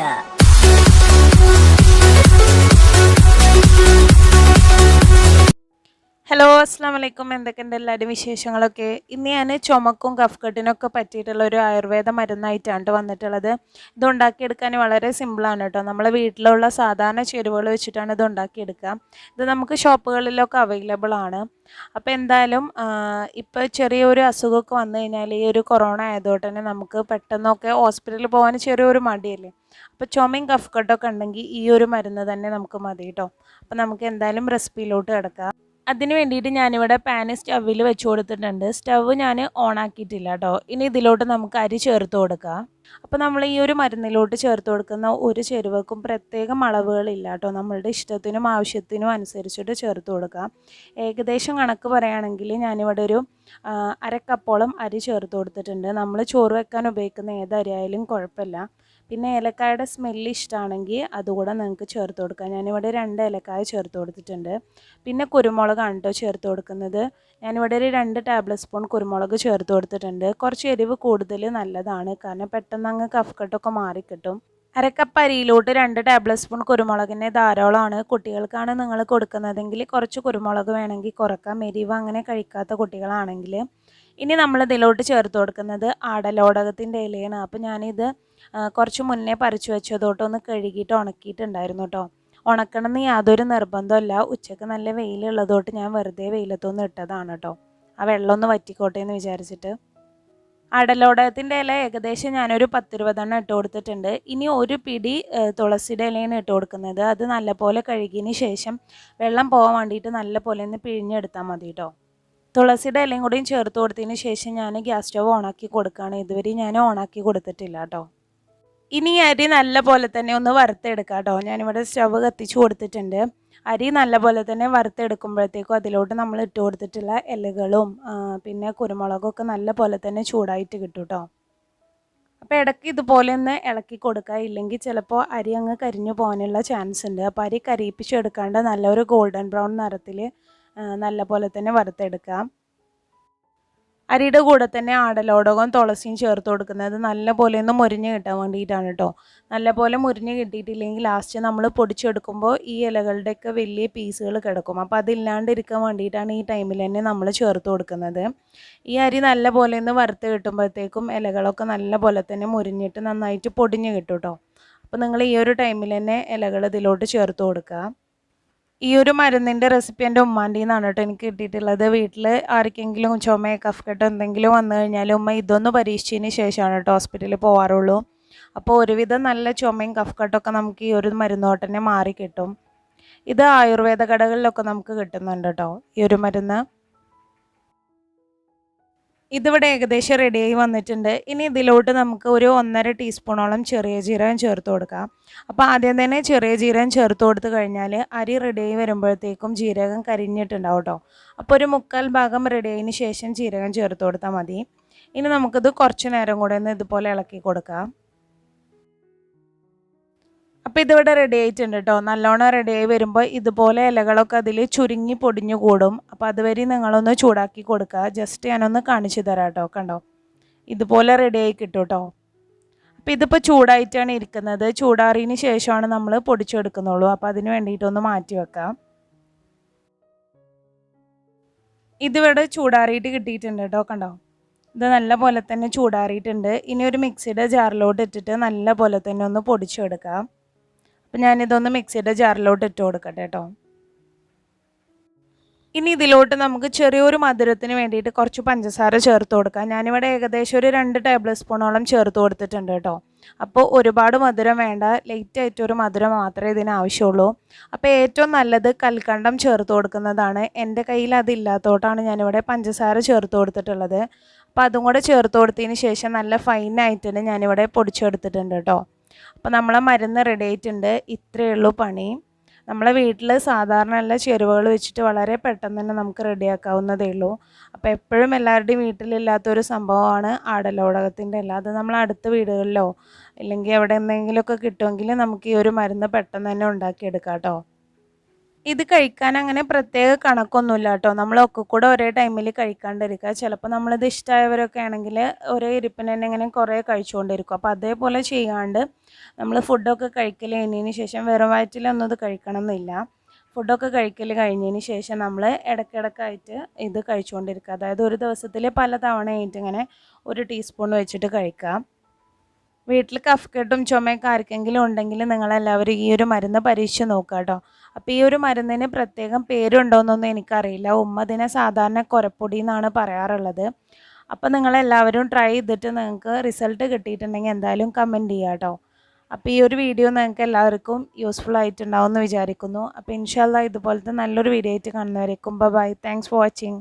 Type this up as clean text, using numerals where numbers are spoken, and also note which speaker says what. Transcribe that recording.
Speaker 1: Media.
Speaker 2: Hello അസ്സാം വലൈക്കും. എന്തൊക്കെയുണ്ട് എല്ലാവരും വിശേഷങ്ങളൊക്കെ? ഇന്ന് ഞാൻ ചുമക്കും കഫ്കെട്ടിനൊക്കെ പറ്റിയിട്ടുള്ള ഒരു ആയുർവേദ മരുന്നായിട്ടാണ് വന്നിട്ടുള്ളത്. ഇത് ഉണ്ടാക്കിയെടുക്കാൻ വളരെ സിമ്പിളാണ് കേട്ടോ. നമ്മളെ വീട്ടിലുള്ള സാധാരണ ചേരുവകൾ വെച്ചിട്ടാണ് ഇത് ഉണ്ടാക്കിയെടുക്കുക. ഇത് നമുക്ക് ഷോപ്പുകളിലൊക്കെ അവൈലബിൾ ആണ്. അപ്പോൾ എന്തായാലും ഇപ്പോൾ ചെറിയൊരു അസുഖമൊക്കെ വന്നു കഴിഞ്ഞാൽ ഈ ഒരു കൊറോണ ആയതുകൊണ്ട് തന്നെ നമുക്ക് പെട്ടെന്നൊക്കെ ഹോസ്പിറ്റലിൽ പോകാൻ ചെറിയൊരു മടിയല്ലേ. അപ്പോൾ ചുമയും കഫ്കെട്ടൊക്കെ ഉണ്ടെങ്കിൽ ഈ ഒരു മരുന്ന് തന്നെ നമുക്ക് മതി കേട്ടോ. അപ്പോൾ നമുക്ക് എന്തായാലും റെസിപ്പിയിലോട്ട് കിടക്കാം. അതിന് വേണ്ടിയിട്ട് ഞാനിവിടെ പാന് സ്റ്റവിൽ വെച്ച് കൊടുത്തിട്ടുണ്ട്. സ്റ്റവ് ഞാൻ ഓൺ ആക്കിയിട്ടില്ല കേട്ടോ. ഇനി ഇതിലോട്ട് നമുക്ക് അരി ചേർത്ത് കൊടുക്കാം. അപ്പോൾ നമ്മൾ ഈ ഒരു മരുന്നിലോട്ട് ചേർത്ത് കൊടുക്കുന്ന ഒരു ചേരുവക്കും പ്രത്യേകം അളവുകളില്ല കേട്ടോ. നമ്മളുടെ ഇഷ്ടത്തിനും ആവശ്യത്തിനും അനുസരിച്ചിട്ട് ചേർത്ത് കൊടുക്കാം. ഏകദേശം കണക്ക് പറയുകയാണെങ്കിൽ ഞാനിവിടെ ഒരു അരക്കപ്പോളം അരി ചേർത്ത് കൊടുത്തിട്ടുണ്ട്. നമ്മൾ ചോറ് വെക്കാൻ ഉപയോഗിക്കുന്ന ഏത് അരിയായാലും കുഴപ്പമില്ല. പിന്നെ ഏലക്കായുടെ സ്മെല്ല് ഇഷ്ടമാണെങ്കിൽ അതുകൂടെ നിങ്ങൾക്ക് ചേർത്ത് കൊടുക്കാം. ഞാനിവിടെ 2 ഏലക്കായ ചേർത്ത് കൊടുത്തിട്ടുണ്ട്. പിന്നെ കുരുമുളകാണ് കേട്ടോ ചേർത്ത് കൊടുക്കുന്നത്. ഞാനിവിടെ ഒരു 2 ടേബിൾ സ്പൂൺ കുരുമുളക് ചേർത്ത് കൊടുത്തിട്ടുണ്ട്. കുറച്ച് എരിവ് കൂടുതൽ നല്ലതാണ്, കാരണം പെട്ടെന്ന് അങ്ങ് കഫ്കെട്ടൊക്കെ മാറിക്കിട്ടും. അരക്കപ്പ് അരിയിലോട്ട് 2 ടേബിൾ സ്പൂൺ കുരുമുളകിനെ ധാരാളമാണ്. കുട്ടികൾക്കാണ് നിങ്ങൾ കൊടുക്കുന്നതെങ്കിൽ കുറച്ച് കുരുമുളക് വേണമെങ്കിൽ കുറക്കാം, എരിവ് അങ്ങനെ കഴിക്കാത്ത കുട്ടികളാണെങ്കിൽ. ഇനി നമ്മൾ ഇതിലോട്ട് ചേർത്ത് കൊടുക്കുന്നത് ആടലോടകത്തിൻ്റെ ഇലയാണ്. അപ്പോൾ ഞാനിത് കുറച്ച് മുന്നേ പറിച്ചു വെച്ചതോട്ടൊന്ന് കഴുകിയിട്ട് ഉണക്കിയിട്ടുണ്ടായിരുന്നു കേട്ടോ. ഉണക്കണമെന്ന് യാതൊരു നിർബന്ധമല്ല. ഉച്ചയ്ക്ക് നല്ല വെയിലുള്ളതോട്ട് ഞാൻ വെറുതെ വെയിലത്തൊന്ന് ഇട്ടതാണ് കേട്ടോ. ആ വെള്ളം ഒന്ന് വറ്റിക്കോട്ടെ എന്ന് വിചാരിച്ചിട്ട്. അടലോടകത്തിൻ്റെ ഇല ഏകദേശം ഞാനൊരു 10-20 ഇട്ട് കൊടുത്തിട്ടുണ്ട്. ഇനി ഒരു പിടി തുളസിയുടെ ഇലയാണ് ഇട്ട് കൊടുക്കുന്നത്. അത് നല്ലപോലെ കഴുകിയതിന് ശേഷം വെള്ളം പോകാൻ വേണ്ടിയിട്ട് നല്ലപോലെ ഒന്ന് പിഴിഞ്ഞെടുത്താൽ മതി കേട്ടോ. തുളസിയുടെ ഇലയും കൂടിയും ചേർത്ത് കൊടുത്തതിന് ശേഷം ഞാൻ ഗ്യാസ് സ്റ്റവ് ഓണാക്കി കൊടുക്കുകയാണ്. ഇതുവരെ ഞാൻ ഓണാക്കി കൊടുത്തിട്ടില്ല കേട്ടോ. ഇനി അരി നല്ല പോലെ തന്നെ ഒന്ന് വറുത്തെടുക്കാം കേട്ടോ. ഞാനിവിടെ സ്റ്റവ് കത്തിച്ച് കൊടുത്തിട്ടുണ്ട്. അരി നല്ല പോലെ തന്നെ വറുത്തെടുക്കുമ്പോഴത്തേക്കും അതിലോട്ട് നമ്മൾ ഇട്ട് കൊടുത്തിട്ടുള്ള ഇലകളും പിന്നെ കുരുമുളകൊക്കെ നല്ല പോലെ തന്നെ ചൂടായിട്ട് കിട്ടും കേട്ടോ. അപ്പോൾ ഇടയ്ക്ക് ഇതുപോലെ ഒന്ന് ഇളക്കി കൊടുക്കുക, ഇല്ലെങ്കിൽ ചിലപ്പോൾ അരി അങ്ങ് കരിഞ്ഞു പോകാനുള്ള ചാൻസ് ഉണ്ട്. അപ്പോൾ അരി കരിയിപ്പിച്ചെടുക്കാണ്ട് നല്ലൊരു ഗോൾഡൻ ബ്രൗൺ നിറത്തിൽ നല്ല പോലെ തന്നെ വറുത്തെടുക്കാം. അരിയുടെ കൂടെ തന്നെ ആടലോടകവും തുളസിയും ചേർത്ത് കൊടുക്കുന്നത് നല്ല പോലെ ഒന്ന് മുരിഞ്ഞ് കിട്ടാൻ വേണ്ടിയിട്ടാണ് കേട്ടോ. നല്ല പോലെ മുരിഞ്ഞ് കിട്ടിയിട്ടില്ലെങ്കിൽ ലാസ്റ്റ് നമ്മൾ പൊടിച്ചെടുക്കുമ്പോൾ ഈ ഇലകളുടെയൊക്കെ വലിയ പീസുകൾ കിടക്കും. അപ്പോൾ അതില്ലാണ്ടിരിക്കാൻ വേണ്ടിയിട്ടാണ് ഈ ടൈമിൽ തന്നെ നമ്മൾ ചേർത്ത് കൊടുക്കുന്നത്. ഈ അരി നല്ല പോലെ ഒന്ന് വറുത്ത് കിട്ടുമ്പോഴത്തേക്കും ഇലകളൊക്കെ നല്ല പോലെ തന്നെ മുരിഞ്ഞിട്ട് നന്നായിട്ട് പൊടിഞ്ഞ് കിട്ടും കേട്ടോ. അപ്പോൾ നിങ്ങൾ ഈ ഒരു ടൈമിൽ തന്നെ ഇലകൾ ഇതിലോട്ട് ചേർത്ത് കൊടുക്കുക. ഈ ഒരു മരുന്നിൻ്റെ റെസിപ്പി എൻ്റെ ഉമ്മാൻ്റെ നിന്നാണ് കേട്ടോ എനിക്ക് കിട്ടിയിട്ടുള്ളത്. വീട്ടിൽ ആർക്കെങ്കിലും ചുമയോ കഫ്കെട്ടോ എന്തെങ്കിലും വന്നു കഴിഞ്ഞാൽ ഉമ്മ ഇതൊന്ന് പരീക്ഷിച്ചതിന് ശേഷമാണ് കേട്ടോ ഹോസ്പിറ്റലിൽ പോകാറുള്ളൂ. അപ്പോൾ ഒരുവിധം നല്ല ചുമയും കഫ്കെട്ടൊക്കെ നമുക്ക് ഈ ഒരു മരുന്നോട്ട് തന്നെ മാറി കിട്ടും. ഇത് ആയുർവേദ കടകളിലൊക്കെ നമുക്ക് കിട്ടുന്നുണ്ട് കേട്ടോ ഈ ഒരു മരുന്ന്. ഇതിവിടെ ഏകദേശം റെഡിയായി വന്നിട്ടുണ്ട്. ഇനി ഇതിലോട്ട് നമുക്ക് ഒരു 1.5 ടീസ്പൂണോളം ചെറിയ ജീരകം ചേർത്ത് കൊടുക്കാം. അപ്പോൾ ആദ്യം തന്നെ ചെറിയ ജീരകം ചേർത്ത് കൊടുത്ത് കഴിഞ്ഞാൽ അരി റെഡിയായി വരുമ്പോഴത്തേക്കും ജീരകം കരിഞ്ഞിട്ടുണ്ടാവും കേട്ടോ. അപ്പോൾ ഒരു 1/4 ഭാഗം റെഡിയായതിന് ശേഷം ജീരകം ചേർത്ത് കൊടുത്താൽ മതി. ഇനി നമുക്കിത് കുറച്ച് നേരം കൂടെ ഒന്ന് ഇതുപോലെ ഇളക്കി കൊടുക്കാം. അപ്പോൾ ഇതിവിടെ റെഡി ആയിട്ടുണ്ട് കേട്ടോ. നല്ലോണം റെഡിയായി വരുമ്പോൾ ഇതുപോലെ ഇലകളൊക്കെ അതിൽ ചുരുങ്ങി പൊടിഞ്ഞു കൂടും. അപ്പോൾ അതുവരെ നിങ്ങളൊന്ന് ചൂടാക്കി കൊടുക്കുക. ജസ്റ്റ് ഞാനൊന്ന് കാണിച്ചു തരാം കേട്ടോ. കണ്ടോ, ഇതുപോലെ റെഡിയായി കിട്ടും കേട്ടോ. അപ്പോൾ ഇതിപ്പോൾ ചൂടായിട്ടാണ് ഇരിക്കുന്നത്. ചൂടാറിയതിന് ശേഷമാണ് നമ്മൾ പൊടിച്ചെടുക്കുന്നുള്ളൂ. അപ്പോൾ അതിന് വേണ്ടിയിട്ടൊന്ന് മാറ്റി വെക്കാം. ഇതിവിടെ ചൂടാറിയിട്ട് കിട്ടിയിട്ടുണ്ട് കേട്ടോ. കണ്ടോ, ഇത് നല്ല പോലെ തന്നെ ചൂടാറിയിട്ടുണ്ട്. ഇനി ഒരു മിക്സിയുടെ ജാറിലോട്ട് ഇട്ടിട്ട് നല്ല പോലെ തന്നെ ഒന്ന് പൊടിച്ചെടുക്കാം. അപ്പം ഞാനിതൊന്ന് മിക്സിയുടെ ജാറിലോട്ട് ഇട്ട് കൊടുക്കട്ടെ കേട്ടോ. ഇനി ഇതിലോട്ട് നമുക്ക് ചെറിയൊരു മധുരത്തിന് വേണ്ടിയിട്ട് കുറച്ച് പഞ്ചസാര ചേർത്ത് കൊടുക്കാം. ഞാനിവിടെ ഏകദേശം ഒരു 2 ടേബിൾ സ്പൂണോളം ചേർത്ത് കൊടുത്തിട്ടുണ്ട് കേട്ടോ. അപ്പോൾ ഒരുപാട് മധുരം വേണ്ട, ലൈറ്റായിട്ടൊരു മധുരം മാത്രമേ ഇതിന് ആവശ്യമുള്ളൂ. അപ്പോൾ ഏറ്റവും നല്ലത് കൽക്കണ്ടം ചേർത്ത് കൊടുക്കുന്നതാണ്. എൻ്റെ കയ്യിൽ അതില്ലാത്തതുകൊണ്ടാണ് ഞാനിവിടെ പഞ്ചസാര ചേർത്ത് കൊടുത്തിട്ടുള്ളത്. അപ്പോൾ അതും കൂടെ ചേർത്ത് കൊടുത്തതിന് ശേഷം നല്ല ഫൈനായിട്ട് ഞാനിവിടെ പൊടിച്ചെടുത്തിട്ടുണ്ട് കേട്ടോ. അപ്പോൾ നമ്മളെ മരുന്ന് റെഡി ആയിട്ടുണ്ട്. ഇത്രയേ ഉള്ളൂ പണി. നമ്മളെ വീട്ടിൽ സാധാരണ എല്ലാ ചേരുവകൾ വെച്ചിട്ട് വളരെ പെട്ടെന്ന് തന്നെ നമുക്ക് റെഡിയാക്കാവുന്നതേ ഉള്ളൂ. അപ്പോൾ എപ്പോഴും എല്ലാവരുടെയും വീട്ടിലില്ലാത്തൊരു സംഭവമാണ് ആടലോടകത്തിൻ്റെ ഇല. അത് നമ്മൾ അടുത്ത വീടുകളിലോ ഇല്ലെങ്കിൽ എവിടെ എന്തെങ്കിലുമൊക്കെ കിട്ടുമെങ്കിൽ നമുക്ക് ഈ ഒരു മരുന്ന് പെട്ടെന്ന് തന്നെ ഉണ്ടാക്കിയെടുക്കാം കേട്ടോ. ഇത് കഴിക്കാൻ അങ്ങനെ പ്രത്യേക കണക്കൊന്നുമില്ല കേട്ടോ. നമ്മളൊക്കെ കൂടെ ഒരേ ടൈമിൽ കഴിക്കാണ്ടിരിക്കുക. ചിലപ്പോൾ നമ്മളിത് ഇഷ്ടമായവരൊക്കെ ആണെങ്കിൽ ഒരേ ഇരിപ്പിന് തന്നെ ഇങ്ങനെ കുറേ കഴിച്ചുകൊണ്ടിരിക്കും. അപ്പോൾ അതേപോലെ ചെയ്യാണ്ട് നമ്മൾ ഫുഡൊക്കെ കഴിക്കൽ കഴിഞ്ഞതിന് ശേഷം വെറും വയറ്റിലൊന്നും ഇത് കഴിക്കണം എന്നില്ല. ഫുഡൊക്കെ കഴിക്കൽ കഴിഞ്ഞതിന് ശേഷം നമ്മൾ ഇടയ്ക്കിടയ്ക്കായിട്ട് ഇത് കഴിച്ചുകൊണ്ടിരിക്കുക. അതായത് ഒരു ദിവസത്തിൽ പല തവണയായിട്ട് ഇങ്ങനെ 1 ടീസ്പൂൺ വെച്ചിട്ട് കഴിക്കുക. വീട്ടിൽ കഫക്കെട്ടും ചുമയൊക്കെ ആർക്കെങ്കിലും ഉണ്ടെങ്കിൽ നിങ്ങളെല്ലാവരും ഈ ഒരു മരുന്ന് പരീക്ഷിച്ച് നോക്കുക കേട്ടോ. അപ്പോൾ ഈ ഒരു മരുന്നിന് പ്രത്യേകം പേരുണ്ടോയെന്നൊന്നും എനിക്കറിയില്ല. ഉമ്മ ഇതിനെ സാധാരണ കൊരപ്പൊടി എന്നാണ് പറയാറുള്ളത്. അപ്പോൾ നിങ്ങളെല്ലാവരും ട്രൈ ചെയ്തിട്ട് നിങ്ങൾക്ക് റിസൾട്ട് കിട്ടിയിട്ടുണ്ടെങ്കിൽ എന്തായാലും കമൻറ്റ് ചെയ്യുക കേട്ടോ. അപ്പോൾ ഈ ഒരു വീഡിയോ നിങ്ങൾക്ക് എല്ലാവർക്കും യൂസ്ഫുൾ ആയിട്ടുണ്ടാവും എന്ന് വിചാരിക്കുന്നു. അപ്പോൾ ഇൻഷാല്ലാ ഇതുപോലത്തെ നല്ലൊരു വീഡിയോ ആയിട്ട് കാണുന്നവരേക്കും ബൈ. Thanks for watching.